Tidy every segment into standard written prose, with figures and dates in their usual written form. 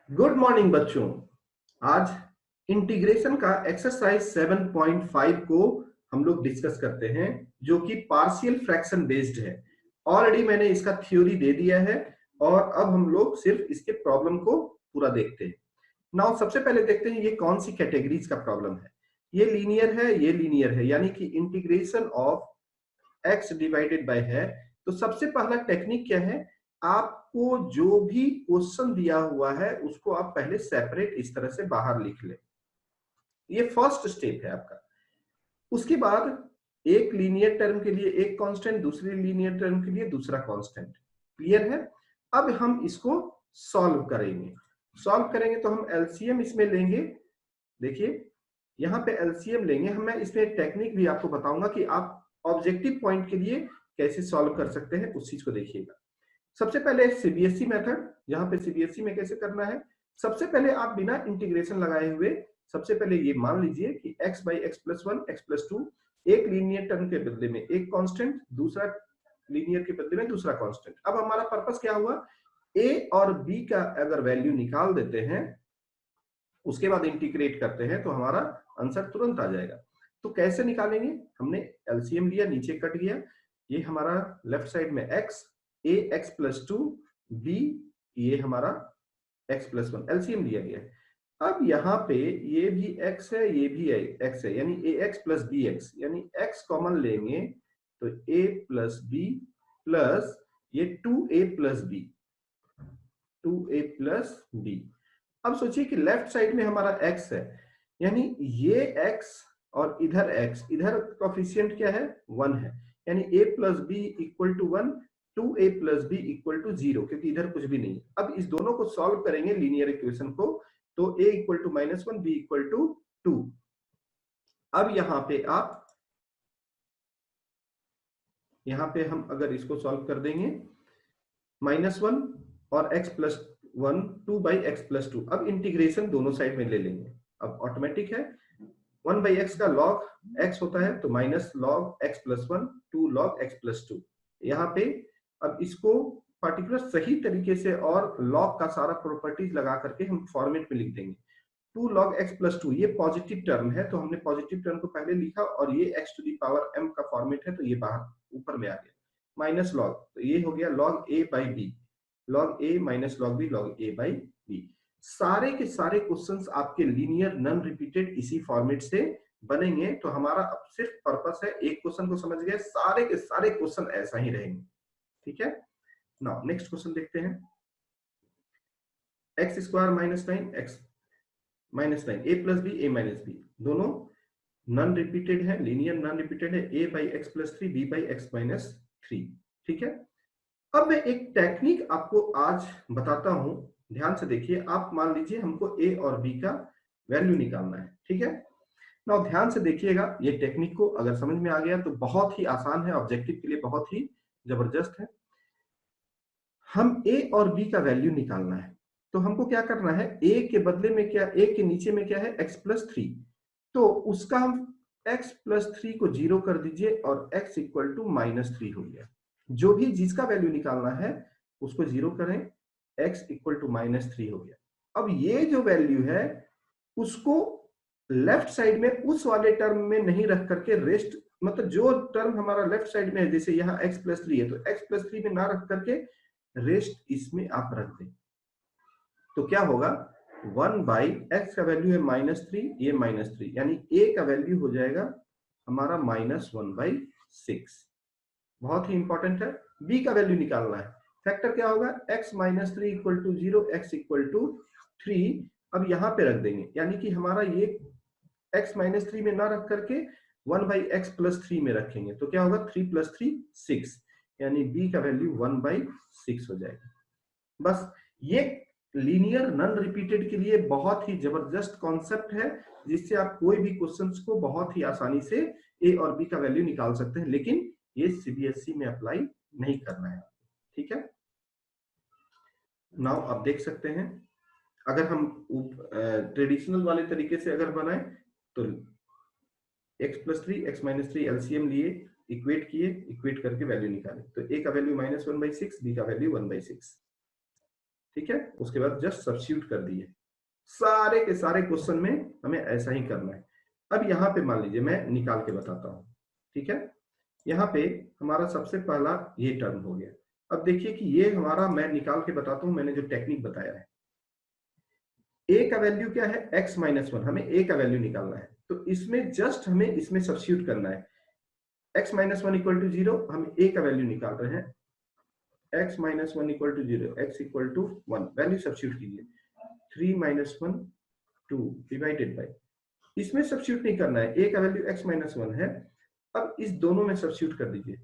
Good morning बच्चों। आज integration का एक्सरसाइज 7.5 को हम लोग डिस्कस करते हैं, जो कि पार्शियल फ्रैक्शन बेस्ड है। ऑलरेडी मैंने इसका थ्योरी दे दिया है और अब हम लोग सिर्फ इसके प्रॉब्लम को पूरा देखते हैं। नाउ सबसे पहले देखते हैं ये कौन सी कैटेगरीज का प्रॉब्लम है। ये लीनियर है, ये लीनियर है, यानी कि integration of x divided by है। तो सबसे पहला टेक्निक क्या है, आपको जो भी क्वेश्चन दिया हुआ है उसको आप पहले सेपरेट इस तरह से बाहर लिख लें। ये फर्स्ट स्टेप है आपका। उसके बाद एक लीनियर टर्म के लिए एक कांस्टेंट, दूसरी लीनियर टर्म के लिए दूसरा कांस्टेंट। क्लियर है? अब हम इसको सॉल्व करेंगे। सॉल्व करेंगे तो हम एलसीएम इसमें लेंगे। देखिए यहाँ पे एलसीएम लेंगे हम। मैं इसमें एक टेक्निक भी आपको बताऊंगा कि आप ऑब्जेक्टिव पॉइंट के लिए कैसे सॉल्व कर सकते हैं, उस चीज को देखिएगा। सबसे पहले सीबीएसई मेथड, यहाँ पे सीबीएसई में कैसे करना है। सबसे पहले आप बिना इंटीग्रेशन लगाए हुए सबसे पहले ये मान लीजिए कि x by x plus one x plus to, एक लीनियर टर्म के बदले में एक कांस्टेंट, दूसरा लीनियर के बदले में दूसरा कांस्टेंट। अब हमारा पर्पस क्या हुआ, a और b का अगर वैल्यू निकाल देते हैं, उसके बाद इंटीग्रेट करते हैं तो हमारा आंसर तुरंत आ जाएगा। तो कैसे निकालेंगे, हमने एलसीएम लिया, नीचे कट गया, ये हमारा लेफ्ट साइड में x, a x plus two, b ये हमारा x प्लस वन, एलसीएम लिया गया है। अब यहाँ पे ये भी x है, ये भी x है, यानी ax प्लस bx, यानी x कॉमन लेंगे तो a प्लस b प्लस ये 2a plus b, 2a plus b। अब सोचिए कि लेफ्ट साइड में हमारा x है, यानी ये x और इधर x, इधर कोफिशिएंट क्या है, 1 है, यानी a plus B equal to 1, 2a plus B equal to 0, क्योंकि इधर कुछ भी नहीं है। अब इस दोनों को सॉल्व करेंगे लीनियर इक्वेशन को, तो a equal to minus one, B equal to 2। अब यहाँ पे हम अगर इसको सॉल्व कर देंगे, माइनस वन और x plus one, 2 by x plus to. अब इंटीग्रेशन दोनों साइड में ले लेंगे। अब ऑटोमेटिक है, 1 बाई एक्स का लॉग x होता है, तो minus log x plus one, 2 log x plus two. यहाँ पे अब इसको पर्टिकुलर सही तरीके से और लॉग का सारा प्रॉपर्टीज लगा करके हम फॉर्मेट में लिख देंगे। 2 log x प्लस टू, ये पॉजिटिव टर्म है तो हमने पॉजिटिव टर्म को पहले लिखा, और ये x to the power m का फॉर्मेट है तो ये बाहर ऊपर में आ गया। माइनस लॉग, तो ये हो गया log a by B, log a माइनस log b, log a by B. सारे के सारे क्वेश्चंस आपके लीनियर नॉन रिपीटेड इसी फॉर्मेट से बनेंगे। तो हमारा अब सिर्फ पर्पस है, एक क्वेश्चन को समझ गए, सारे के सारे क्वेश्चन ऐसा ही रहेंगे। ठीक है, नाउ नेक्स्ट क्वेश्चन देखते हैं। X square minus nine, x minus nine, a plus b, a minus b, दोनों नॉन रिपीटेड है, लीनियर नॉन रिपीटेड है, a by x plus three, b by x minus three. ठीक है, अब मैं एक टेक्निक आपको आज बताता हूं, ध्यान से देखिए। आप मान लीजिए हमको a और b का वैल्यू निकालना है। ठीक है, ना ध्यान से देखिएगा, ये टेक्निक को अगर समझ में आ गया तो बहुत ही आसान है, ऑब्जेक्टिव के लिए बहुत ही जबरदस्त है। हम a और b का वैल्यू निकालना है, तो हमको क्या करना है, a के बदले में क्या, a के नीचे में क्या है, x प्लस थ्री, तो उसका हम x प्लस थ्री को जीरो कर दीजिए और x equal to minus three हो गया। जो भी जिसका वैल्यू निकालना है उसको जीरो करें, x equal to minus three हो गया। अब ये जो वैल्यू है उसको लेफ्ट साइड में उस वाले टर्म में नहीं रख करके रेस्ट, मतलब जो टर्म हमारा लेफ्ट साइड में है, जैसे यहाँ x प्लस थ्री है तो x प्लस थ्री में ना रख करके रेस्ट इसमें आप रख दें। तो क्या होगा, 1 बाई एक्स का वैल्यू है माइनस थ्री, ये माइनस थ्री, यानी a का वैल्यू हो जाएगा हमारा माइनस वन बाई सिक्स। बहुत ही इंपॉर्टेंट है, b का वैल्यू निकालना है। फैक्टर क्या होगा, x minus three equal to zero, X equal to three. अब यहाँ पे रख देंगे, यानी कि हमारा ये x माइनस थ्री में ना रख करके 1 बाई एक्स प्लस थ्री में रखेंगे, तो क्या होगा, 3 प्लस थ्री 6, यानी b का वैल्यू 1 बाई सिक्स हो जाएगा। बस ये लीनियर नॉन रिपीटेड के लिए बहुत ही जबरदस्त कॉन्सेप्ट है, जिससे आप कोई भी क्वेश्चंस को बहुत ही आसानी से ए और बी का वैल्यू निकाल सकते हैं, लेकिन ये सीबीएसई में अप्लाई नहीं करना है। ठीक है, नाउ आप देख सकते हैं, अगर हम ट्रेडिशनल वाले तरीके से अगर बनाए तो x plus three, x minus three LCM लिए, इक्वेट किए, इक्वेट करके वैल्यू निकाले, तो a का value minus one by six, b का वैल्यू वन बाई सिक्स। ठीक है, उसके बाद जस्ट सब्स्टिट्यूट कर दिए। सारे के सारे क्वेश्चन में हमें ऐसा ही करना है। अब यहाँ पे मान लीजिए मैं निकाल के बताता हूँ, ठीक है। यहाँ पे हमारा सबसे पहला ये टर्म हो गया। अब देखिए कि ये हमारा, मैं निकाल के बताता हूँ, मैंने जो टेक्निक बताया है। a का वैल्यू क्या है, x माइनस वन, हमें a का वैल्यू निकालना है, तो इसमें जस्ट हमें इसमें सब्स्टिट्यूट करना है। x minus one equal to zero, हम a का वैल्यू निकाल रहे हैं, x minus one equal to zero, x equal to one, value substitute कीजिए, 3 माइनस वन 2 डिवाइडेड बाई, इसमें सब्स्टिट्यूट नहीं करना है, a का वैल्यू x माइनस वन है। अब इस दोनों में सब्स्टिट्यूट कर दीजिए,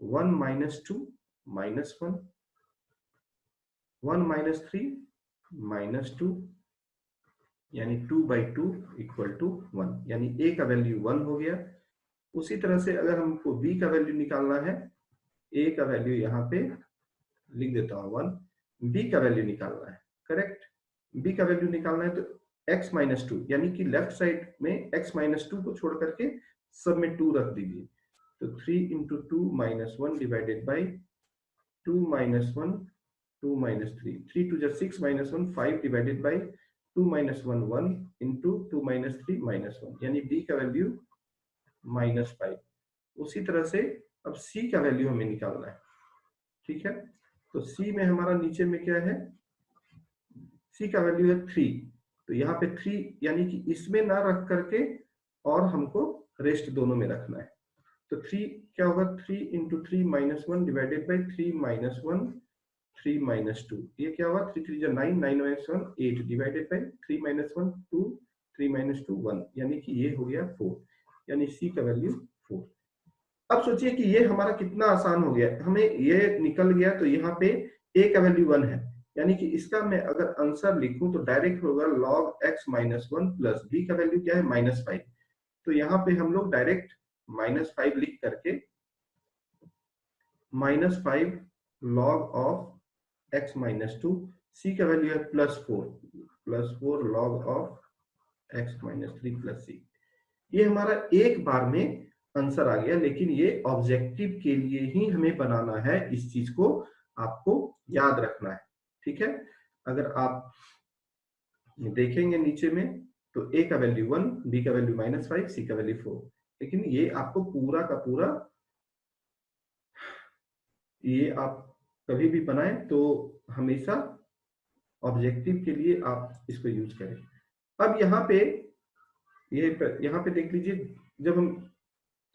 1 minus two minus one, 1 minus three minus two, यानी 2 बाई टू इक्वल टू 1, यानी a का वैल्यू 1 हो गया। उसी तरह से अगर हमको b का वैल्यू निकालना है, a का वैल्यू यहाँ पे लिख देता हूँ 1, b का वैल्यू निकालना है, करेक्ट, b का वैल्यू निकालना है तो x माइनस टू, यानी कि लेफ्ट साइड में x माइनस टू को छोड़ करके सब में 2 रख दीजिए, तो 3 into two minus one divided by 2 minus one 2 minus three, 3 two जब 6 minus one 5 divided by 2 minus one 1 into 2 minus three minus one, यानी b का वैल्यू माइनस 5। उसी तरह से अब c का वैल्यू हमें निकालना है, ठीक है। तो c में हमारा नीचे में क्या है, c का वैल्यू है 3, तो यहाँ पे 3 यानी कि इसमें ना रख करके और हमको रेस्ट दोनों में रखना है, तो 3 क्या होगा, 3 into three minus one divided by 3 minus one 3 minus two, ये क्या होगा, 3 3 जो 9 9 minus one 8 divided by 3 minus one 2 3 minus two 1, यानी कि ये हो गया 4, यानी c का वैल्यू 4। अब सोचिए कि ये हमारा कितना आसान हो गया, हमें ये निकल गया, तो यहाँ पे a का वैल्यू 1 है, यानी कि इसका मैं अगर आंसर लिखूं तो डायरेक्ट होगा log x minus one plus b का वैल्यू क्या है, माइनस 5, तो यहाँ पे हम लोग डायरेक्ट माइनस 5 लिख करके minus 5 log of x minus two, c का वैल्यू है plus 4 log of x minus three plus c। ये हमारा एक बार में आंसर आ गया, लेकिन ये ऑब्जेक्टिव के लिए ही हमें बनाना है, इस चीज को आपको याद रखना है, ठीक है। अगर आप देखेंगे नीचे में तो a का वैल्यू 1, b का वैल्यू माइनस 5, c का वैल्यू 4, लेकिन ये आपको पूरा का पूरा, ये आप कभी भी बनाएं तो हमेशा ऑब्जेक्टिव के लिए आप इसको यूज करें। अब यहाँ पे देख लीजिए, जब हम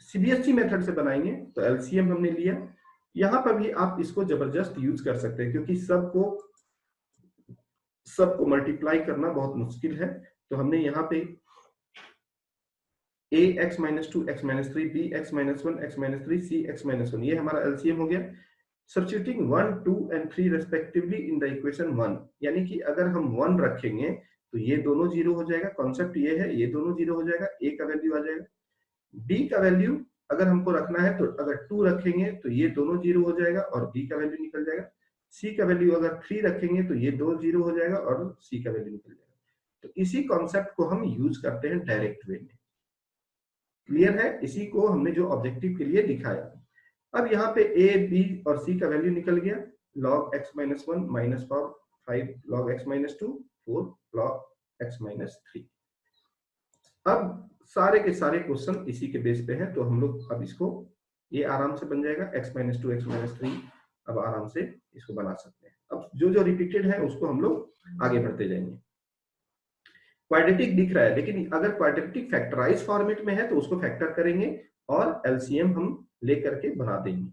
सीबीएसई मेथड से बनाएंगे तो एलसीएम हमने लिया, यहाँ पर भी आप इसको जबरदस्त यूज कर सकते हैं, क्योंकि सबको मल्टीप्लाई करना बहुत मुश्किल है, तो हमने यहाँ पे a x minus two x minus three, b x minus one x minus three, c x minus one, ये हमारा एलसीएम हो गया। Substituting 1 2 and 3 respectively in the equation 1, यानी कि अगर हम 1 रखेंगे तो ये दोनों जीरो हो जाएगा, कॉन्सेप्ट ये है, ये दोनों जीरो हो जाएगा, a का वैल्यू आ जाएगा। b का वैल्यू अगर हमको रखना है तो अगर 2 रखेंगे तो ये दोनों जीरो हो जाएगा और b का वैल्यू निकल जाएगा। c का वैल्यू अगर 3 रखेंगे तो ये दो जीरो हो जाएगा और c का वैल्यू निकल जाएगा। तो इसी कॉन्सेप्ट को हम यूज करते हैं डायरेक्ट वे में, क्लियर है, इसी को हमने जो ऑब्जेक्टिव के लिए दिखाया। अब यहाँ पे a b और c का वैल्यू निकल गया, log x minus one minus 5 log x minus two 4 log x minus three. अब सारे के सारे क्वेश्चन इसी के बेस पे हैं, तो हम लोग अब इसको, ये आराम से बन जाएगा x minus two x minus three, अब आराम से इसको बना सकते हैं। अब जो जो रिपीटेड है उसको हम लोग आगे बढ़ते जाएंगे। क्वाड्रेटिक दिख रहा है, लेकिन अगर क्वाड्रेटिक फैक्टराइज फॉर्मेट में है तो उसको फैक्टर करेंगे और एलसीएम हम लेकर के बना देंगे,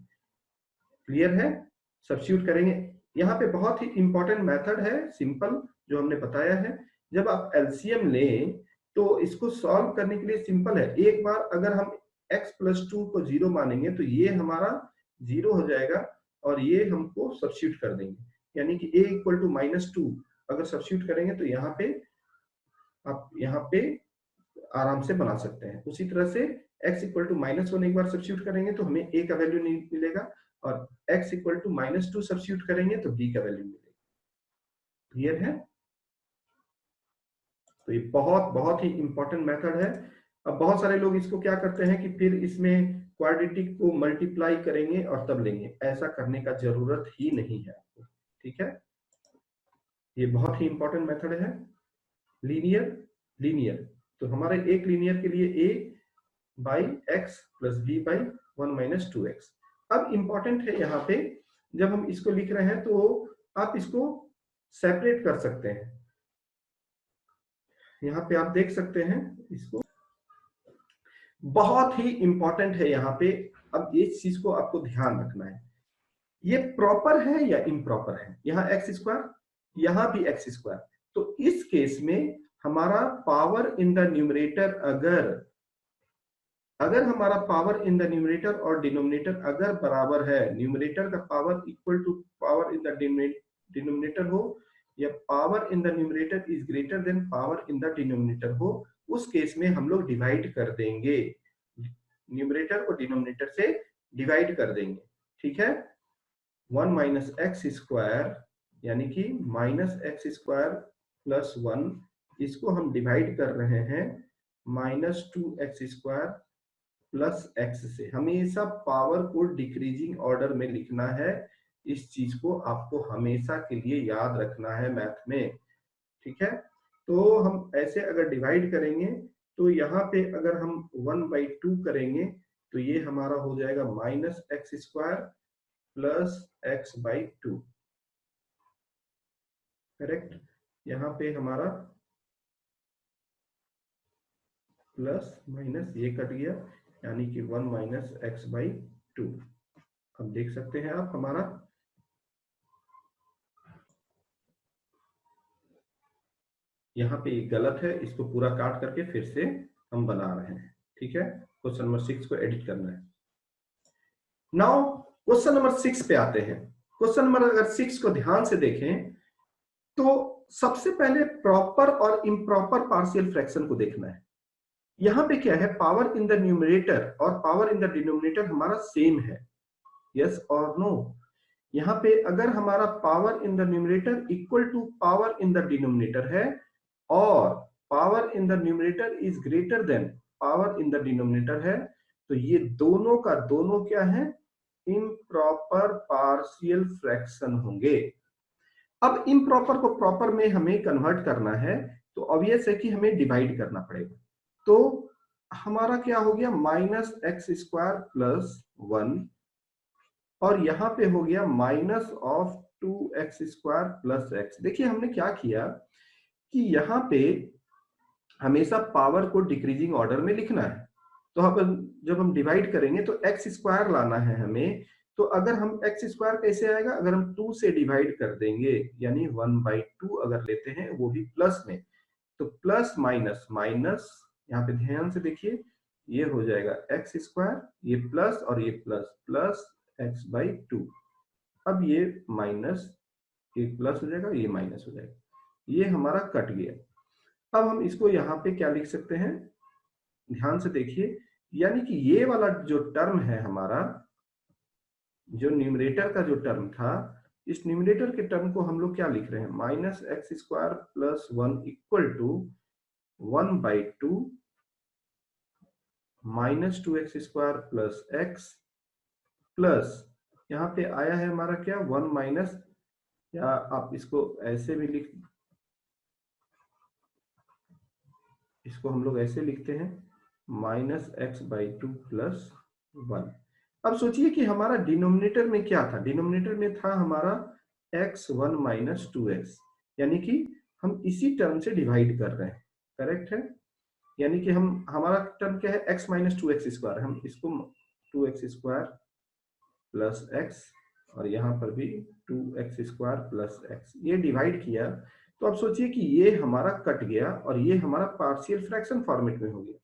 क्लियर है। सब्स्टिट्यूट करेंगे, यहाँ पे बहुत ही इंपॉर्टेंट मेथड है, सिंपल, जो हमने बताया है। जब आप एलसीएम लें तो इसको सॉल्व करने के लिए सिंपल है, एक बार अगर हम x प्लस टू को जीरो मानेंगे तो ये हमारा जीरो हो जाएगा और ये हमको सब्स्टिट्यूट कर देंगे, यानी कि a equal to minus two अगर सब्स्टिट्यूट करेंगे तो यहाँ पे आप यहाँ पे आराम से बना सकते हैं। उसी तरह से x equal to minus one एक बार सब्स्टिट्यूट करेंगे तो हमें a का वैल्यू नहीं मिलेगा, और x equal to minus two substitute करेंगे तो b का वैल्यू मिलेगा, क्लियर है। तो ये बहुत बहुत ही इंपॉर्टेंट मेथड है। अब बहुत सारे लोग इसको क्या करते हैं कि फिर इसमें क्वाड्रेटिक को मल्टीप्लाई करेंगे और तब लेंगे, ऐसा करने का जरूरत ही नहीं है आपको, ठीक है। ये बहुत ही इंपॉर्टेंट मेथड है, लीनियर लीनियर। तो हमारे एक लीनियर के लिए a by x plus b by 1 minus 2x। अब इंपॉर्टेंट है यहाँ पे जब हम इसको लिख रहे हैं तो आप इसको सेपरेट कर सकते हैं। यहाँ पे आप देख सकते हैं इसको, बहुत ही इंपॉर्टेंट है यहाँ पे। अब इस चीज को आपको ध्यान रखना है, ये प्रॉपर है या इम्प्रॉपर है। यहाँ एक्स स्क्वायर, यहाँ भी एक्स स्क्वायर। तो इस केस में हमारा पावर इन द न्यूमरेटर अगर हमारा पावर इन द न्यूमरेटर और डिनोमिनेटर अगर बराबर है, न्यूमरेटर का power equal to power in the denominator हो, या power in the numerator is greater than power in the denominator हो, उस केस में हम लोग डिवाइड कर देंगे, न्यूमरेटर को डिनोमिनेटर से डिवाइड कर देंगे। ठीक है, 1 माइनस एक्स स्क्वायर यानी कि माइनस एक्स स्क्वायर प्लस 1, इसको हम डिवाइड कर रहे हैं minus 2x square plus x से। हमेशा पावर को डिक्रीजिंग ऑर्डर में लिखना है, इस चीज को आपको हमेशा के लिए याद रखना है मैथ में। ठीक है, तो हम ऐसे अगर डिवाइड करेंगे तो यहाँ पे अगर हम 1/2 करेंगे तो ये हमारा हो जाएगा minus x square plus x by 2। Correct, यहाँ पे हमारा प्लस माइनस ये कट गया, यानी कि 1 माइनस एक्स बाई 2। अब देख सकते हैं आप हमारा यहाँ पे गलत है, इसको पूरा काट करके फिर से हम बना रहे हैं। ठीक है, क्वेश्चन नंबर 6 को एडिट करना है। नाउ क्वेश्चन नंबर 6 पे आते हैं। क्वेश्चन नंबर अगर 6 को ध्यान से देखें तो सबसे पहले प्रॉपर और इम्प्रॉपर पार्शियल फ्रैक्शन को देखना है। यहाँ पे क्या है, पावर इन द न्यूमरेटर और पावर इन द डिनोमिनेटर हमारा सेम है, यस और नो। यहाँ पे अगर हमारा power in the numerator equal to power in the denominator है और power in the numerator is greater than power in the denominator है, तो ये दोनों का दोनों क्या है, इम्प्रॉपर पार्शियल फ्रैक्शन होंगे। अब इम्प्रॉपर को प्रॉपर में हमें कन्वर्ट करना है तो ऑब्वियस है कि हमें डिवाइड करना पड़ेगा। तो हमारा क्या हो गया, माइनस एक्स स्क्वायर प्लस 1 और यहाँ पे हो गया minus of 2x square plus x. देखिए हमने क्या किया कि यहाँ पे हमेशा पावर को डिक्रीजिंग ऑर्डर में लिखना है। तो अब जब हम डिवाइड करेंगे तो एक्स स्क्वायर लाना है हमें। तो अगर हम एक्स स्क्वायर कैसे आएगा, अगर हम 2 से डिवाइड कर देंगे यानी 1/2 अगर लेते हैं वो भी प्लस में, तो प्लस माइनस माइनस, यहाँ पे ध्यान से देखिए, ये हो जाएगा एक्स स्क्वायर, ये प्लस और ये प्लस, प्लस एक्स बाई 2। अब ये माइनस, ये प्लस हो जाएगा, ये माइनस हो जाएगा, ये हमारा कट गया। अब हम इसको यहाँ पे क्या लिख सकते हैं, ध्यान से देखिए, यानी कि ये वाला जो टर्म है हमारा, जो न्यूमरेटर का जो टर्म था, इस न्यूमरेटर के टर्म को हम लोग क्या लिख रहे हैं, minus x square plus 1 equal to 1/2 minus 2x square plus x plus यहाँ पे आया है हमारा क्या, 1 माइनस, या आप इसको ऐसे भी लिख, इसको हम लोग ऐसे लिखते हैं माइनस एक्स बाई 2 प्लस 1। अब सोचिए कि हमारा डिनोमिनेटर में क्या था, डिनोमिनेटर में था हमारा x1 माइनस 2x, यानी कि हम इसी टर्म से डिवाइड कर रहे हैं। करेक्ट है, यानी कि हम, हमारा टर्म क्या है, x माइनस 2x स्क्वायर, हम इसको 2x स्क्वायर प्लस x और यहाँ पर भी 2x स्क्वायर प्लस x, ये डिवाइड किया। तो अब सोचिए कि ये हमारा कट गया और ये हमारा पार्शियल फ्रैक्शन फॉर्मेट में हो गया,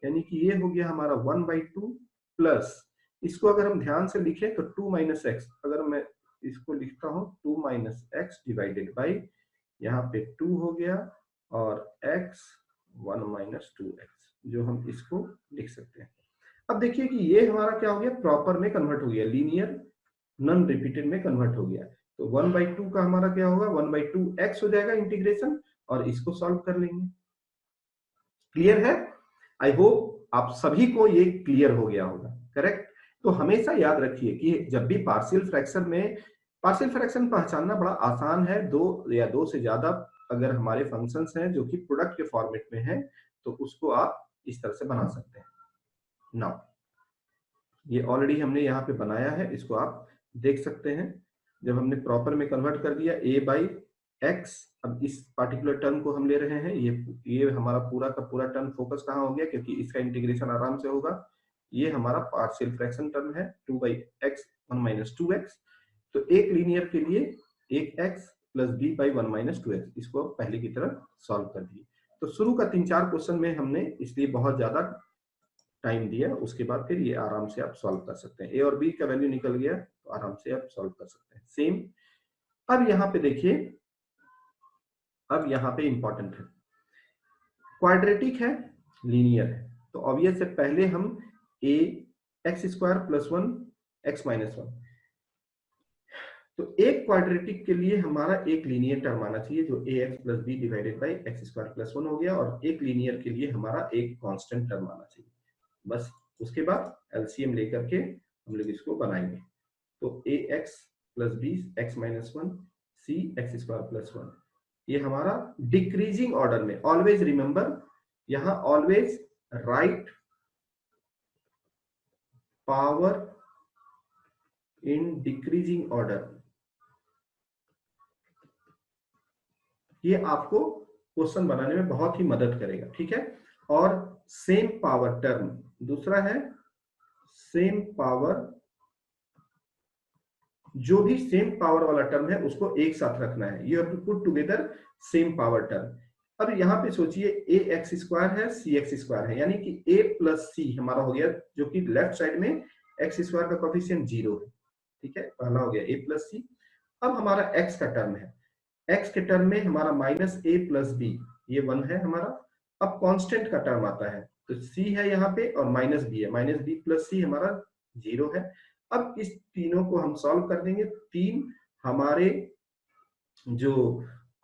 यानी कि ये हो गया हमारा 1/2 प्लस, इसको अगर हम ध्यान से लिखें तो 2 माइनस एक्स, अगर मैं इसको लिखता हूं 2 माइनस एक्स डिवाइडेड बाई, यहाँ पे 2 हो गया और x 1 माइनस 2x, जो हम इसको लिख सकते हैं। अब देखिए कि ये हमारा क्या हो गया, प्रॉपर में कन्वर्ट हो गया, लीनियर नॉन रिपीटेड में कन्वर्ट हो गया। तो 1/2 का हमारा क्या होगा, 1/2x हो जाएगा इंटीग्रेशन, और इसको सॉल्व कर लेंगे। क्लियर है, आई होप आप सभी को ये क्लियर हो गया होगा। करेक्ट, तो हमेशा याद रखिए कि जब भी पार्शियल फ्रैक्शन में पार्शियल फ्रैक्शन पहचानना बड़ा आसान है। दो या दो से ज्यादा अगर हमारे फंक्शंस हैं जो कि प्रोडक्ट के फॉर्मेट में हैं, तो उसको आप इस तरह से बना सकते हैं। नाउ ये ऑलरेडी हमने यहाँ पे बनाया है, इसको आप देख सकते हैं। जब हमने प्रॉपर में कन्वर्ट कर दिया a बाई एक्स, अब इस पार्टिकुलर टर्म को हम ले रहे हैं, ये हमारा पूरा का पूरा टर्म फोकस कहाँ हो गया, क्योंकि इसका इंटीग्रेशन आराम से होगा। ये हमारा पार्शियल फ्रैक्शन टर्म है 2 बाई एक्स 1 माइनस 2x। तो एक लीनियर के लिए एक x plus b by 1 minus 2x, इसको पहले की तरह सॉल्व कर दिए। तो शुरू का 3-4 क्वेश्चन में हमने इसलिए बहुत ज्यादा टाइम दिया, उसके बाद फिर ये आराम से आप सॉल्व कर सकते हैं। ए और बी का वैल्यू निकल गया तो आराम से आप सॉल्व कर सकते हैं। सेम अब यहाँ पे देखिए, अब यहाँ पे इंपॉर्टेंट है, क्वाड्रेटिक है, लीनियर है, तो ऑब्वियस है पहले हम a x square plus 1 x minus 1, तो एक क्वाड्रेटिक के लिए हमारा एक लीनियर टर्म आना चाहिए जो a x plus b divided by x square plus 1 हो गया, और एक लीनियर के लिए हमारा एक कांस्टेंट टर्म आना चाहिए। बस उसके बाद एलसीएम लेकर के हम लोग इसको बनाएंगे। तो a x plus b x minus 1 c x square plus 1, ये हमारा डिक्रीजिंग ऑर्डर में। ऑलवेज रिमेंबर, यहां always write power in decreasing order, ये आपको क्वेश्चन बनाने में बहुत ही मदद करेगा, ठीक है। और सेम पावर टर्म, दूसरा है सेम पावर, जो भी सेम पावर वाला टर्म है उसको एक साथ रखना है। You have to put together same power term. अब यहाँ पे सोचिए ए एक्स स्क्वायर है सी एक्स स्क्वायर है, यानी कि ए प्लस सी हमारा हो गया, जो कि लेफ्ट साइड में एक्स स्क्वायर का कोफिशिएंट 0 है, ठीक है, पहला हो गया ए प्लस सी। अब हमारा एक्स का टर्म है, एक्स के टर्म में हमारा माइनस ए प्लस बी, ये 1 है हमारा। अब कांस्टेंट का टर्म आता है, तो सी है यहाँ पे और माइनस बी है, माइनस बी प्लस सी हमारा 0 है। अब इस तीनों को हम सॉल्व कर देंगे, तीन हमारे जो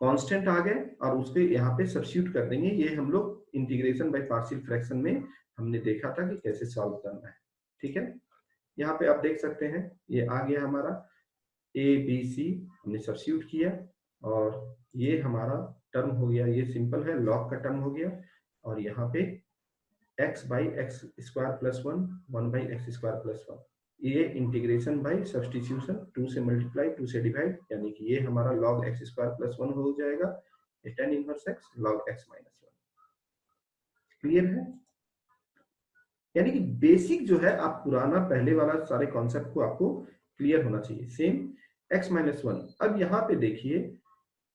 कांस्टेंट आ गए और उसके यहाँ पे सब्स्टिट्यूट कर देंगे। ये हम लोग इंटीग्रेशन बाय पार्शियल फ्रैक्शन में हमने देखा था कि कैसे सॉल्व करना है, ठीक है। यहाँ पे आप देख सकते हैं ये आ गया हमारा ए बी सी, हमने सब्स्टिट्यूट किया और ये हमारा टर्म हो गया, ये सिंपल है, लॉग का टर्म हो गया। और यहाँ पे x by x square plus 1 1 by x square plus 1, ये इंटीग्रेशन बाय सब्स्टिट्यूशन, 2 से मल्टीप्लाई 2 से डिवाइड, यानी कि ये हमारा log x स्क्वायर प्लस 1 हो जाएगा, tan inverse x log x minus 1। Clear है? यानी कि बेसिक जो है, आप पुराना पहले वाला सारे कॉन्सेप्ट को आपको क्लियर होना चाहिए। Same x minus 1। अब यहाँ पे देखिए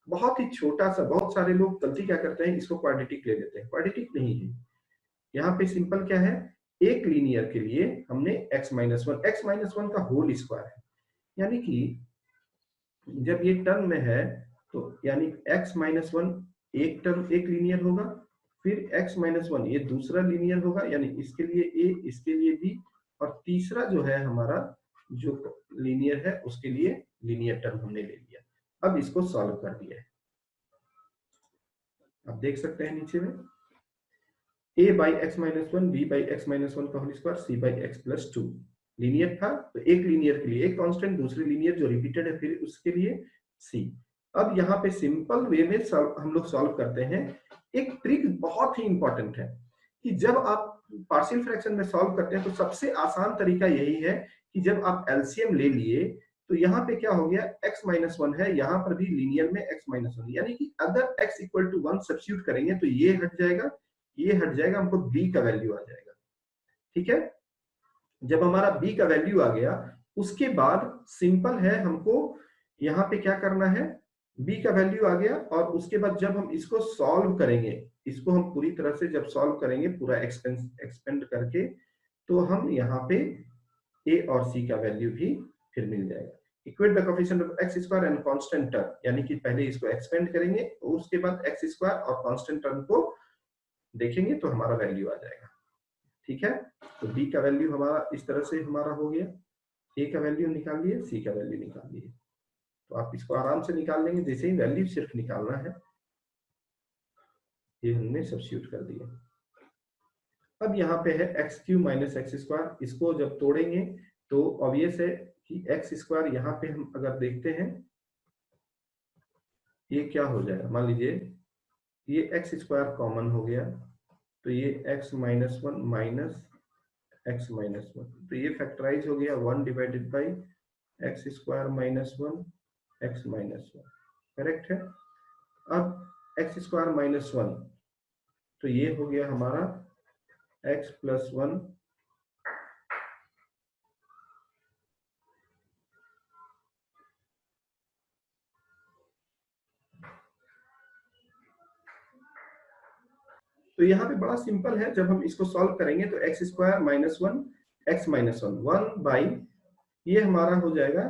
बहुत ही छोटा सा, बहुत सारे लोग गलती क्या करते हैं, इसको क्वाड्रेटिक ले लेते हैं। क्वाड्रेटिक नहीं है, यहाँ पे सिंपल क्या है, एक लीनियर के लिए हमने x माइनस 1 का होल स्क्वायर है, यानी कि जब ये टर्म में है तो यानी x माइनस 1 एक टर्म एक लीनियर होगा, फिर x माइनस 1 ये दूसरा लीनियर होगा, यानी इसके लिए a इसके लिए b, और तीसरा जो है हमारा जो लीनियर है उसके लिए लीनियर टर्म हमने ले लिया। अब इसको सॉल्व कर दिया है, आप देख सकते हैं नीचे में a by x minus 1 b by x minus 1 का whole square c by x plus 2, linear था तो एक लीनियर के लिए एक कांस्टेंट, दूसरे लीनियर जो रिपीटेड है फिर उसके लिए c। अब यहाँ पे सिंपल वे में हम लोग सॉल्व करते हैं। एक ट्रिक बहुत ही इंपॉर्टेंट है कि जब आप पार्शियल फ्रैक्शन में सॉल्व करते हैं तो सबसे आसान तरीका यही है कि जब आप एलसीएम ले लिए तो यहाँ पे क्या हो गया, x माइनस 1 है, यहाँ पर भी लीनियर में x माइनस 1, यानी कि अगर x इक्वल टू 1 सब्स्टिट्यूट करेंगे तो ये हट जाएगा, ये हट जाएगा, हमको b का वैल्यू आ जाएगा, ठीक है। जब हमारा b का वैल्यू आ गया उसके बाद सिंपल है, हमको यहाँ पे क्या करना है, b का वैल्यू आ गया और उसके बाद जब हम इसको सॉल्व करेंगे, इसको हम पूरी तरह से जब सॉल्व करेंगे पूरा एक्सपेंड करके, तो हम यहाँ पे a और c का वैल्यू भी फिर मिल जाएगा। Equate the coefficient of x square and constant term, यानी कि पहले इसको एक्सपेंड करेंगे और उसके बाद x स्क्वायर और कांस्टेंट टर्म को देखेंगे तो हमारा वैल्यू आ जाएगा, ठीक है। तो b का वैल्यू हमारा इस तरह से हमारा हो गया, a का वैल्यू निकाल लिए, c का वैल्यू निकाल लिए, तो आप इसको आराम से निकाल लेंगे, जैसे ही वैल्यू सिर्फ निकालना है, ये हमने सब्स्टिट्यूट कर दिया। अब यहाँ पे है x Q minus x square, इसको जब तोड़ेंगे तो ऑब्वियस है कि एक्स स्क्वायर यहाँ पे हम अगर देखते हैं ये क्या हो जाएगा, मान लीजिए ये एक्स स्क्वायर कॉमन हो गया तो ये x minus one minus x minus one, तो ये फैक्टराइज हो गया 1 divided by x square minus one x minus one, correct है। अब एक्स स्क्वायर माइनस वन, तो ये हो गया हमारा एक्स प्लस वन तो यहाँ पे बड़ा सिंपल है, जब हम इसको सॉल्व करेंगे तो x square minus one x minus one, one by ये हमारा हो जाएगा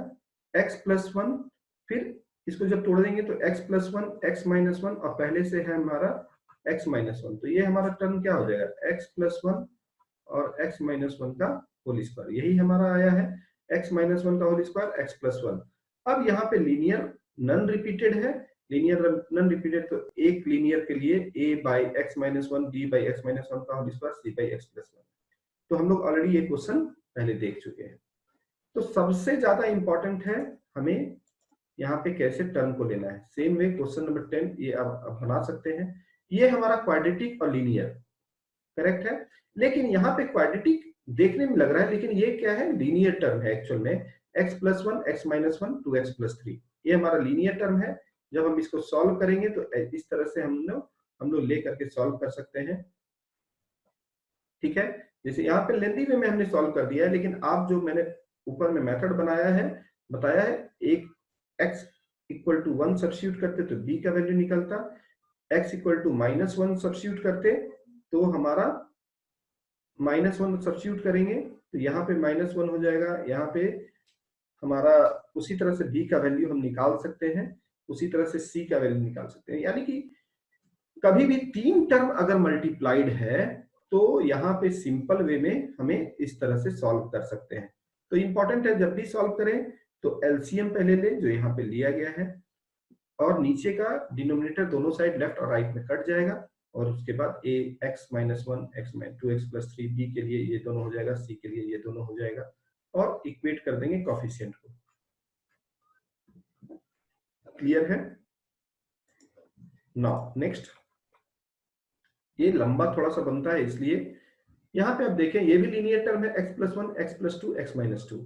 एक्स प्लस वन, फिर इसको जब तोड़ देंगे तो x plus one x minus one, और पहले से है हमारा एक्स माइनस वन, तो ये हमारा टर्म क्या हो जाएगा एक्स प्लस वन और एक्स माइनस वन का होल स्क्वायर, यही हमारा आया है एक्स माइनस वन का whole square x plus one. अब यहाँ पे लीनियर नन रिपीटेड है, लीनियर नन रिपीटेड, तो एक लीनियर के लिए a by x minus one b by x minus one का whole square c by x plus one, तो हम लोग ऑलरेडी ये क्वेश्चन पहले देख चुके हैं। तो सबसे ज्यादा इंपॉर्टेंट है हमें यहाँ पे कैसे टर्म को लेना है। सेम वे क्वेश्चन नंबर 10 ये आप बना सकते हैं, ये हमारा क्वाड्रेटिक और लीनियर करेक्ट है, लेकिन यहाँ पे क्वाड्रेटिक देखने में लग रहा है लेकिन ये क्या है लीनियर टर्म है एक्चुअल में, x plus one x minus one two x plus three, ये हमारा लीनियर टर्म है। जब हम इसको सॉल्व करेंगे तो इस तरह से हम लोग लेकर के सॉल्व कर सकते हैं, ठीक है। जैसे यहाँ पे लेंथी वे में हमने सॉल्व कर दिया है, लेकिन आप जो मैंने ऊपर में मेथड बनाया है बताया है, एक x equal to one substitute करते तो b का वैल्यू निकलता, x equal to minus one substitute करते तो हमारा माइनस वन सब्स्टिट्यूट करेंगे तो यहाँ पे माइनस वन हो जाएगा, यहाँ पे हमारा उसी तरह से b का वैल्यू हम निकाल सकते हैं, उसी तरह से c का वैल्यू निकाल सकते हैं। यानी कि कभी भी तीन टर्म अगर मल्टीप्लाइड है तो यहाँ पे सिंपल वे में हमें इस तरह से सॉल्व कर सकते हैं। तो इंपॉर्टेंट है जब भी सॉल्व करें तो एलसीएम पहले लें जो यहाँ पे लिया गया है, और नीचे का डिनोमिनेटर दोनों साइड लेफ्ट और राइट में कट जाएगा, और उसके बाद a x minus one x two x plus three, b के लिए ये दोनों हो जाएगा, सी के लिए ये दोनों हो जाएगा, और इक्वेट कर देंगे कोफिशिएंट को। क्लियर है? नाउ नेक्स्ट, ये लंबा थोड़ा सा बनता है इसलिए यहाँ पे आप देखें ये भी लीनियर टर्म है x plus one x plus to x minus two,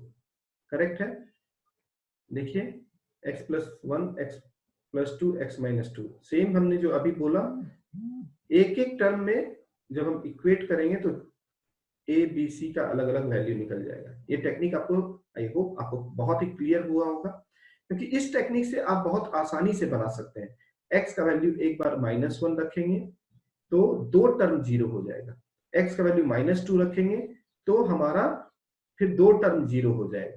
correct है। देखिए x plus one x plus to x minus two, same हमने जो अभी बोला एक एक टर्म में जब हम इक्वेट करेंगे तो a b c का अलग अलग वैल्यू निकल जाएगा। ये टेक्निक आपको आई होप आपको बहुत ही क्लियर हुआ होगा, क्योंकि इस टेक्निक से आप बहुत आसानी से बना सकते हैं। x का वैल्यू एक बार माइनस वन रखेंगे तो दो टर्म जीरो हो जाएगा, x का वैल्यू माइनस टू रखेंगे तो हमारा फिर दो टर्म जीरो हो जाएगा,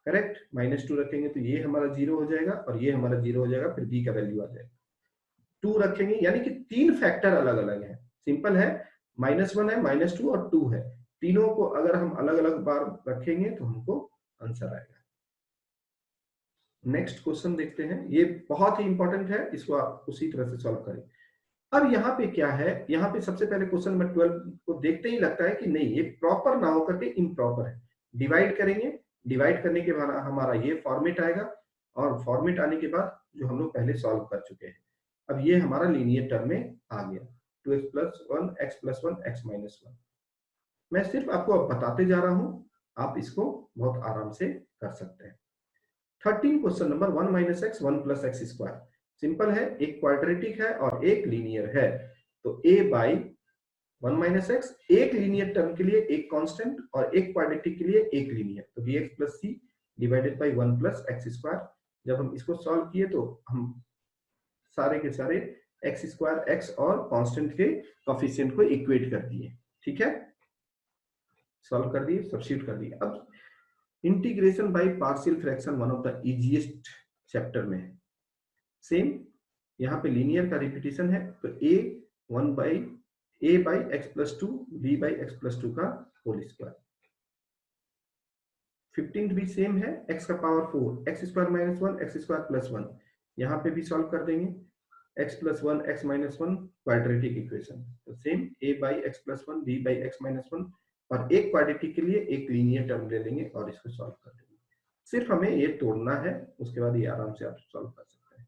करेक्ट। माइनस टू रखेंगे तो ये हमारा जीरो हो जाएगा और ये हमारा जीरो हो जाएगा, फिर b का वैल्यू आ जाएगा। टू रखेंगे यानी कि तीन फैक्टर अलग अलग है, सिंपल है, माइनस वन है माइनस टू और टू है, तीनों को अगर हम अलग अलग बार रखेंगे तो हमको आंसर आएगा। नेक्स्ट क्वेश्चन देखते हैं, ये बहुत ही इंपॉर्टेंट है, इसको आप उसी तरह से सॉल्व करें। अब यहाँ पे क्या है, यहाँ पे सबसे पहले क्वेश्चन नंबर 12 को देखते ही लगता है कि नहीं ये प्रॉपर ना होकर के इम्प्रॉपर है। डिवाइड करेंगे, डिवाइड करने के बाद हमारा ये फॉर्मेट आएगा, और फॉर्मेट आने के बाद जो हम लोग पहले सॉल्व कर चुके हैं, अब ये हमारा लीनियर टर्म में आ गया 2x plus one x plus one x minus one. मैं सिर्फ आपको अब बताते जा रहा हूं, आप इसको बहुत आराम से कर सकते हैं। 13 question number 1 minus x one plus x square, simple है, एक क्वाड्रेटिक है और एक लीनियर है, तो a by one minus x, एक लीनियर टर्म के लिए एक कांस्टेंट और एक क्वाड्रेटिक के लिए एक लीनियर, तो bx plus c divided by one plus x square. जब हम इसको सॉल्व किए तो हम सारे के सारे एक्स स्क्वायर एक्स और कांस्टेंट के कोफिशिएंट को इक्वेट कर दिए, ठीक है, सॉल्व कर दिए, सब्स्टिट्यूट कर दिए। अब integration by partial fraction one of the easiest chapter में है। सेम यहाँ पे लीनियर का रिपीटेशन है, तो a one by a by x plus two b by x plus two का होल स्क्वायर। 15 भी सेम है, x का power 4 x square minus one x square plus one, यहाँ पे भी सॉल्व कर देंगे, x plus one x minus one quadratic equation, तो same a by x plus one b by x minus one, और एक क्वाड्रेटिक के लिए एक लीनियर टर्म ले लेंगे और इसको सॉल्व कर देंगे। सिर्फ हमें ये तोड़ना है, उसके बाद ये आराम से आप सॉल्व कर सकते हैं।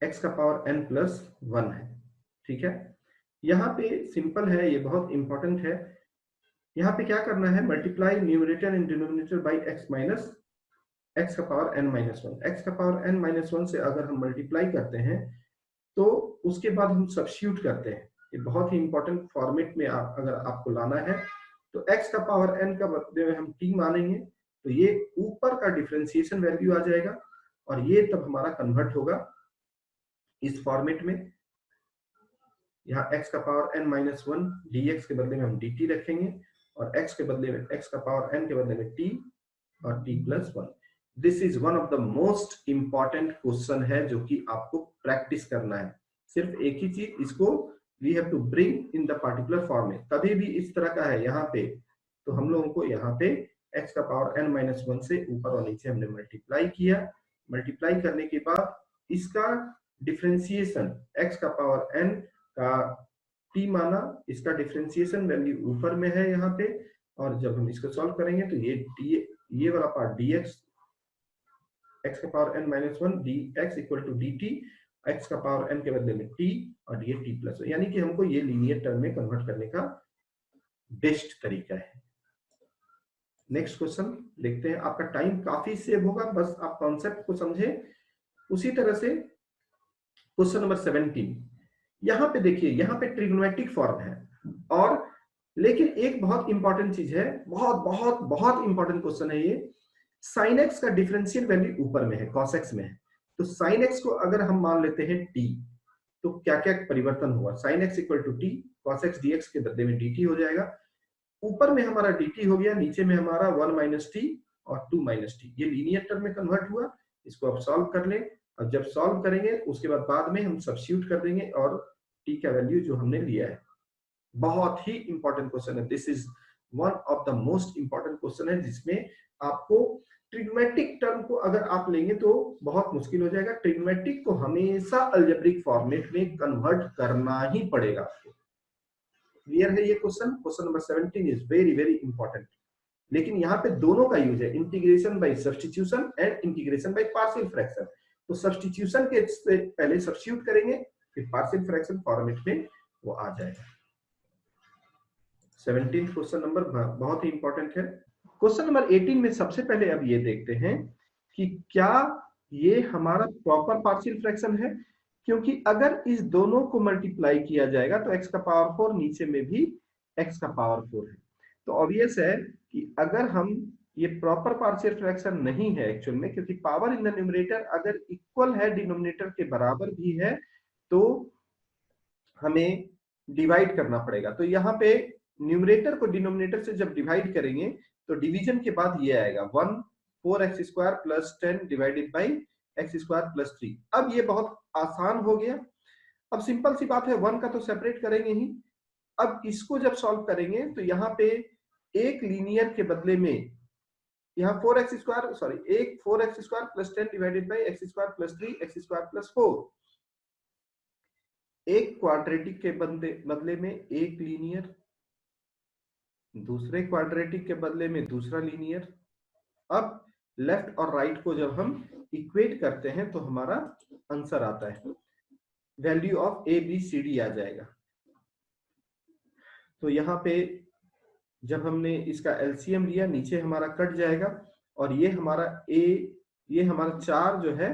x का पावर n प्लस 1 है, ठीक है। यहाँ पे सिंपल है, ये बहुत इंपॉर्टेंट है। यहाँ पे क्या करना है, multiply numerator and denominator by x minus x का पावर n माइनस 1। x का पावर n माइनस 1 से अगर हम मल्टीप्लाई करते हैं तो उसके बाद हम सब्स्टिट्यूट करते हैं। ये बहुत ही इंपॉर्टेंट फॉर्मेट में अगर आपको लाना है तो x का पावर n का बदले में हम t मानेंगे तो ये ऊपर का डिफरेंशिएशन वैल्यू आ जाएगा और ये तब हमारा कन्वर्ट होगा इस फॉर्मेट में। यहाँ x का पावर n माइनस 1 dx के बदले में हम dt रखेंगे और x के बदले में x का पावर n के बदले में t और t plus 1। This is one of the most important question है जो कि आपको प्रैक्टिस करना है। सिर्फ एक ही चीज, इसको we have to bring in the particular form में। कभी भी इस तरह का है यहाँ पे तो हम लोगों को यहाँ पे x का पावर n माइनस 1 से ऊपर और नीचे हमने मल्टीप्लाई किया। मल्टीप्लाई करने के बाद इसका डिफरेंशिएशन x का पावर n का t माना, इसका डिफरेंशिएशन वैल्यू ऊपर में है यहाँ पे, और जब हम इसको सॉल्व करेंगे तो ये वाला पार्ट dx x का power n minus 1 dx equal to dt, x का पावर n के बदले में t और ये t प्लस, यानी कि हमको ये लीनियर टर्म में कन्वर्ट करने का बेस्ट तरीका है। नेक्स्ट क्वेश्चन देखते हैं। आपका टाइम काफी सेव होगा, बस आप कॉन्सेप्ट को समझे। उसी तरह से क्वेश्चन नंबर 17, यहाँ पे देखिए, यहाँ पे ट्रिग्नोमेट्रिक फॉर्म है और लेकिन एक बहुत इंपॉर्टेंट चीज है, बहुत बहुत बहुत इंपॉर्टेंट क्वेश्चन है ये। साइन एक्स का डिफरेंशियल वैल्यू ऊपर में है, कॉस एक्स में है, तो साइन एक्स को अगर हम मान लेते हैं t तो क्या क्या परिवर्तन हुआ, sine x equal to t, cos x dx के बदले में dt हो जाएगा। ऊपर में हमारा dt हो गया, नीचे में हमारा 1 माइनस टी और 2 माइनस टी, ये लीनियर टर्म में कन्वर्ट हुआ। इसको आप सॉल्व कर लें और जब सॉल्व करेंगे उसके बाद में हम सब्स्टिट्यूट कर देंगे और t का वैल्यू जो हमने लिया है। बहुत ही इंपॉर्टेंट क्वेश्चन है, this is one of the most important question है जिसमें आपको ट्रिग्नोमेट्रिक टर्म को अगर आप लेंगे तो बहुत मुश्किल हो जाएगा। ट्रिग्नोमेट्रिक को हमेशा अलजेब्रिक फॉर्मेट में कन्वर्ट करना ही पड़ेगा आपको। क्लियर है ये question? Question number 17 is very very important. लेकिन यहाँ पे दोनों का यूज है, integration by substitution and integration by partial fraction. तो सब्स्टिट्यूशन के से पहले सब्स्टिट्यूट करेंगे, फिर पार्शियल फ्रैक्शन फॉर्मेट में वो आ जाएगा। 17 क्वेश्चन नंबर बहुत ही इंपॉर्टेंट है। क्वेश्चन नंबर 18 में सबसे पहले अब ये देखते हैं कि क्या ये हमारा प्रॉपर पार्शियल फ्रैक्शन है, क्योंकि अगर इस दोनों को मल्टीप्लाई किया जाएगा तो x का पावर 4 नीचे में भी x का पावर 4 है। तो ऑब्वियस है कि अगर हम ये प्रॉपर पार्शियल फ्रैक्शन नहीं है एक्चुअल में, क्योंकि पावर इन द न्यूमरेटर अगर इक्वल है डिनोमिनेटर के बराबर भी है तो हमें डिवाइड करना पड़ेगा। तो यहाँ पे न्यूमरेटर को डिनोमिनेटर से जब डिवाइड करेंगे तो डिवीजन के बाद ये आएगा 1 4x square plus 10 divided by x square plus 3। अब ये बहुत आसान हो गया। अब सिंपल सी बात है, 1 का तो सेपरेट करेंगे ही। अब इसको जब सॉल्व करेंगे तो यहाँ पे एक लीनियर के बदले में यहाँ 4x स्क्वायर सॉरी एक 4x square plus 10 divided by x square plus 3 x square plus 4, एक क्वाड्रेटिक के बदले में एक लीनियर, दूसरे क्वाड्रेटिक के बदले में दूसरा लीनियर। अब लेफ्ट और राइट को जब हम इक्वेट करते हैं तो हमारा आंसर आता है, value of a b c d आ जाएगा। तो यहाँ पे जब हमने इसका एलसीएम लिया, नीचे हमारा कट जाएगा और ये हमारा ये हमारा 4 जो है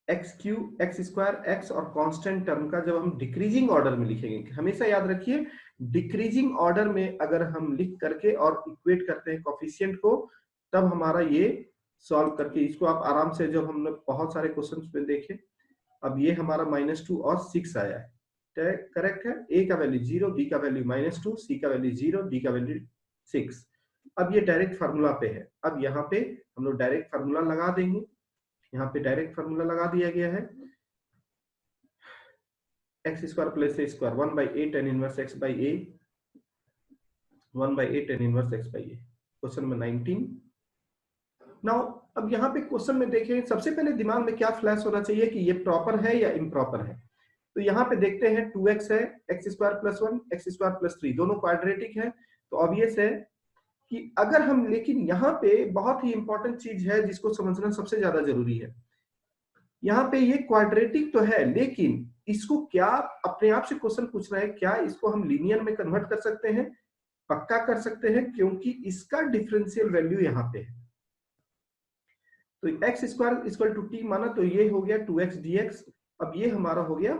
x cube x square x और कांस्टेंट टर्म का जब हम डिक्रीजिंग ऑर्डर में लिखेंगे, हमेशा याद रखिए डिक्रीजिंग ऑर्डर में अगर हम लिख करके और इक्वेट करते हैं कोफिशिएंट को, तब हमारा ये सॉल्व करके इसको आप आराम से, जब हम लोग बहुत सारे क्वेश्चंस में देखें, अब ये हमारा -2 और 6 आया है, करेक्ट है। ए का वैल्यू 0, बी का वैल्यू -2, सी का वैल्यू 0, डी का वैल्यू 6। अब ये डायरेक्ट फार्मूला पे है। अब यहाँ पे हम लोग डायरेक्ट फार्मूला लगा देंगे। यहाँ पे डायरेक्ट फार्मूला लगा दिया गया है, x square plus A square 1/8 tan inverse x by a, 1/8 tan inverse x by a। Question number 19। Now अब यहाँ पे क्वेश्चन में देखें, सबसे पहले दिमाग में क्या फ्लैश होना चाहिए कि ये प्रॉपर है या इम्प्रॉपर है। तो यहाँ पे देखते हैं 2x है, x square plus 1 x square plus 3 दोनों क्वाड्रेटिक है, तो ऑब्वियस है कि अगर हम, लेकिन यहाँ पे बहुत ही इंपॉर्टेंट चीज है जिसको समझना सबसे ज्यादा जरूरी है। यहाँ पे ये क्वाड्रेटिक तो है, लेकिन इसको क्या अपने आप से क्वेश्चन पूछना है, क्या इसको हम लीनियर में कन्वर्ट कर सकते हैं? पक्का कर सकते हैं, क्योंकि इसका डिफरेंशियल वैल्यू यहाँ पे है। तो x square equal to t माना, तो ये हो गया 2x dx। अब ये हमारा हो गया,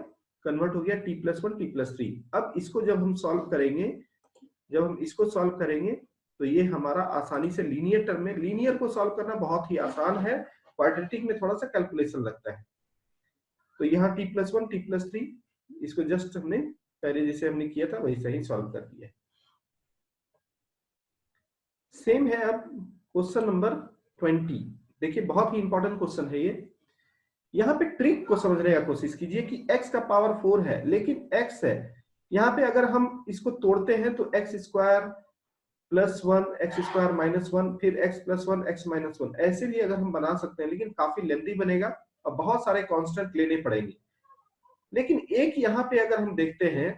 कन्वर्ट हो गया t+1 t+3। अब इसको जब हम सॉल्व करेंगे, जब हम इसको सॉल्व करेंगे तो ये हमारा आसानी से लीनियर टर्म में, लीनियर को सॉल्व करना बहुत ही आसान है, क्वाड्रेटिक में थोड़ा सा कैलकुलेशन लगता है। तो यहाँ t+1 t+3, इसको जस्ट हमने पहले जैसे हमने किया था वैसे ही सॉल्व कर दिया। सेम है अब क्वेश्चन नंबर 20। देखिए बहुत ही इंपॉर्टेंट क्वेश्चन है ये। यहाँ पे ट्रिक को समझने का कोशिश कीजिए कि x का पावर 4 है, लेकिन x है यहाँ पे, अगर हम इसको तोड़ते हैं तो x square plus 1 x square minus 1 फिर x प्लस 1 x माइनस 1, ऐसे भी अगर हम बना सकते हैं, लेकिन काफी लेंथी बनेगा और बहुत सारे कांस्टेंट लेने पड़ेंगे। लेकिन एक यहाँ पे अगर हम देखते हैं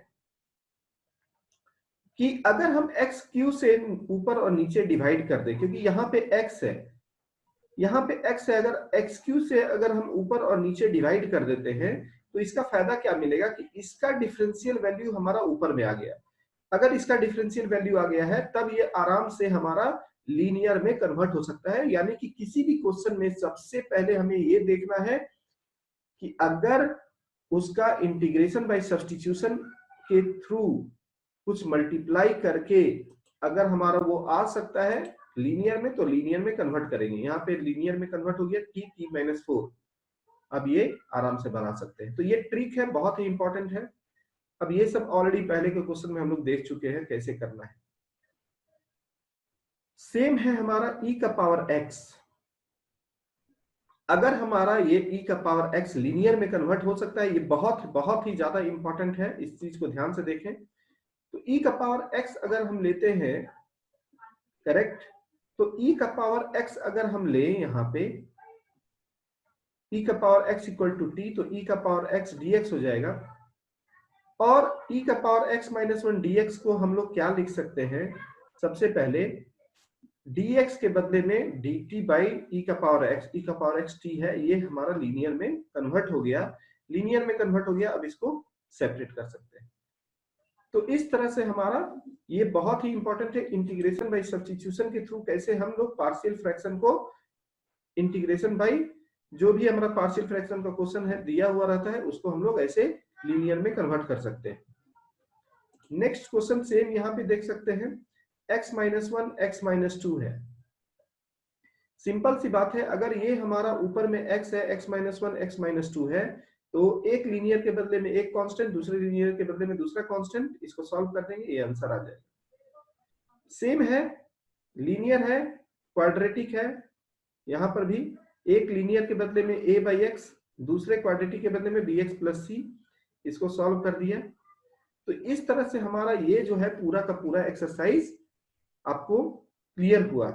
कि अगर हम x क्यू से ऊपर और नीचे डिवाइड कर दें, क्योंकि यहाँ पे x है, यहाँ पे x है, अगर x क्यू से अगर हम ऊपर और नीचे डिवाइड कर देते हैं तो इसका फायदा क्या मिलेगा कि इसका डिफरेंशियल वैल्यू हमारा ऊपर में आ गया। अगर इसका डिफरेंशियल वैल्यू आ गया है तब ये आराम से हमारा लीनियर में कन्वर्ट हो सकता है। यानी कि किसी भी क्वेश्चन में सबसे पहले हमें ये देखना है कि अगर उसका इंटीग्रेशन बाय सब्स्टिट्यूशन के थ्रू कुछ मल्टीप्लाई करके अगर हमारा वो आ सकता है लीनियर में, तो लीनियर में कन्वर्ट करेंगे। यहाँ पे लीनियर में कन्वर्ट हो गया t-4। अब ये आराम से बना सकते हैं। तो ये ट्रिक है, बहुत ही इंपॉर्टेंट है। अब ये सब ऑलरेडी पहले के क्वेश्चन में हम लोग देख चुके हैं कैसे करना है। सेम है हमारा e का पावर x। अगर हमारा ये e का पावर x लीनियर में कन्वर्ट हो सकता है, ये बहुत बहुत ही ज्यादा इंपॉर्टेंट है, इस चीज को ध्यान से देखें। तो e का पावर x अगर हम लेते हैं, करेक्ट, तो e का पावर x अगर हम ले यहाँ पे e का power x equal to t, तो e का पावर x dx हो जाएगा। और e का पावर x माइनस 1 dx को हम लोग क्या लिख सकते हैं, सबसे पहले dx के बदले में dt बाई e का पावर x t है, ये हमारा लीनियर में कन्वर्ट हो गया। लीनियर में कन्वर्ट हो गया, अब इसको सेपरेट कर सकते हैं। तो इस तरह से हमारा ये बहुत ही इंपॉर्टेंट है, इंटीग्रेशन बाय सब्स्टिट्यूशन के थ्रू कैसे हम लोग पार्शियल फ्रैक्शन को इंटीग्रेशन बाय, जो भी हमारा पार्शियल फ्रैक्शन का क्वेश्चन है दिया हुआ रहता है उसको हम लोग ऐसे लीनियर में कन्वर्ट कर सकते हैं। नेक्स्ट क्वेश्चन सेम यहाँ पे देख सकते हैं, x माइनस 1 x माइनस 2 है। सिंपल सी बात है, अगर ये हमारा ऊपर में x है, x माइनस 1 x माइनस 2 है, तो एक लीनियर के बदले में एक कांस्टेंट, दूसरे लीनियर के बदले में दूसरा कांस्टेंट, इसको सॉल्व कर देंगे, ये आंसर आ जाएगा। सेम है, लीनियर है, क्वाड्रेटिक है, यहां पर भी एक लीनियर के बदले में a बाई एक्स, दूसरे क्वाड्रेटिक के बदले में bx प्लस c, इसको सॉल्व कर दिया। तो इस तरह से हमारा ये जो है पूरा का पूरा एक्सरसाइज आपको क्लियर हुआ।